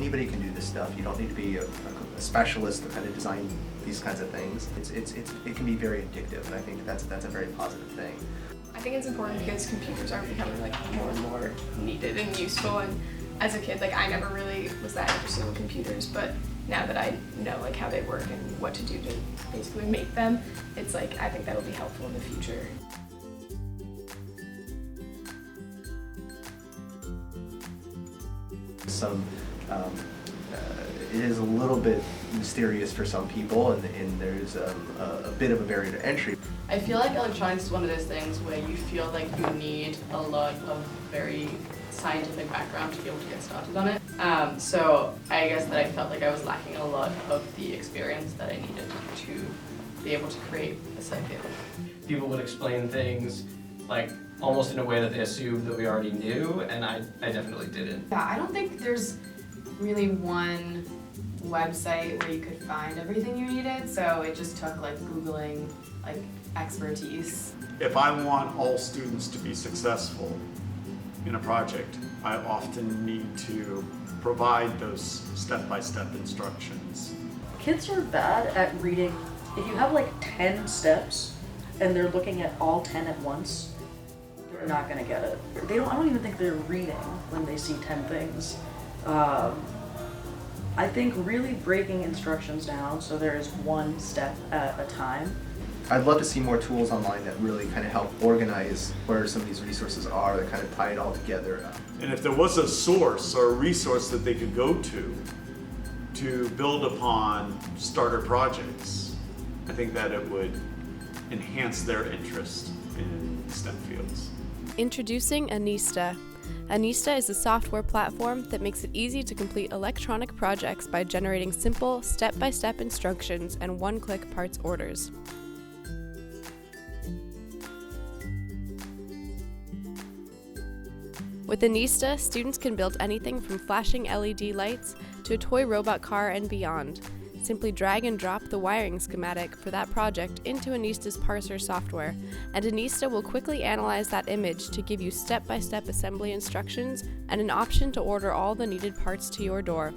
anybody can do this stuff. You don't need to be a specialist to kind of design these kinds of things. It can be very addictive, and I think that's a very positive thing. I think it's important because computers are becoming like more and more needed and useful, and as a kid, like I never really was that interested in computers, but now that I know like how they work and what to do to basically make them, it's like I think that'll be helpful in the future. It is a little bit mysterious for some people, and there's a bit of a barrier to entry. I feel like electronics is one of those things where you feel like you need a lot of very scientific background to be able to get started on it. So I guess that I felt like I was lacking a lot of the experience that I needed to be able to create a circuit. People would explain things like almost in a way that they assumed that we already knew, and I definitely didn't. Yeah, I don't think there's really one website where you could find everything you needed, so it just took like Googling like expertise. If I want all students to be successful in a project, I often need to provide those step-by-step instructions. Kids are bad at reading. If you have like 10 steps and they're looking at all 10 at once, they're not gonna get it. I don't even think they're reading when they see 10 things. I think really breaking instructions down so there is one step at a time. I'd love to see more tools online that really kind of help organize where some of these resources are, that kind of tie it all together. And if there was a source or a resource that they could go to build upon starter projects, I think that it would enhance their interest in STEM fields. Introducing ANISTA. ANISTA is a software platform that makes it easy to complete electronic projects by generating simple, step-by-step instructions and one-click parts orders. With ANISTA, students can build anything from flashing LED lights to a toy robot car and beyond. Simply drag and drop the wiring schematic for that project into ANISTA's parser software, and ANISTA will quickly analyze that image to give you step-by-step assembly instructions and an option to order all the needed parts to your door.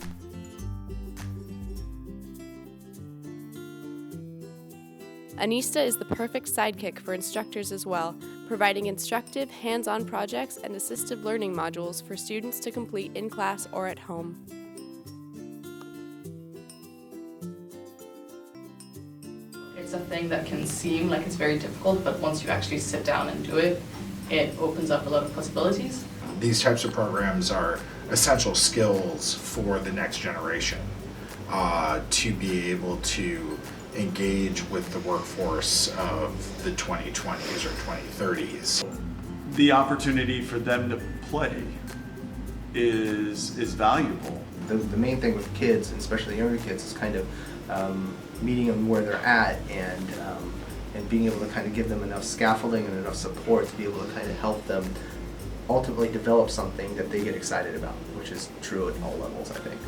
ANISTA is the perfect sidekick for instructors as well, providing instructive, hands-on projects and assistive learning modules for students to complete in class or at home. It's a thing that can seem like it's very difficult, but once you actually sit down and do it, it opens up a lot of possibilities. These types of programs are essential skills for the next generation to be able to engage with the workforce of the 2020s or 2030s. The opportunity for them to play is valuable. The main thing with kids, and especially younger kids, is kind of meeting them where they're at and being able to kind of give them enough scaffolding and enough support to be able to kind of help them ultimately develop something that they get excited about, which is true at all levels, I think.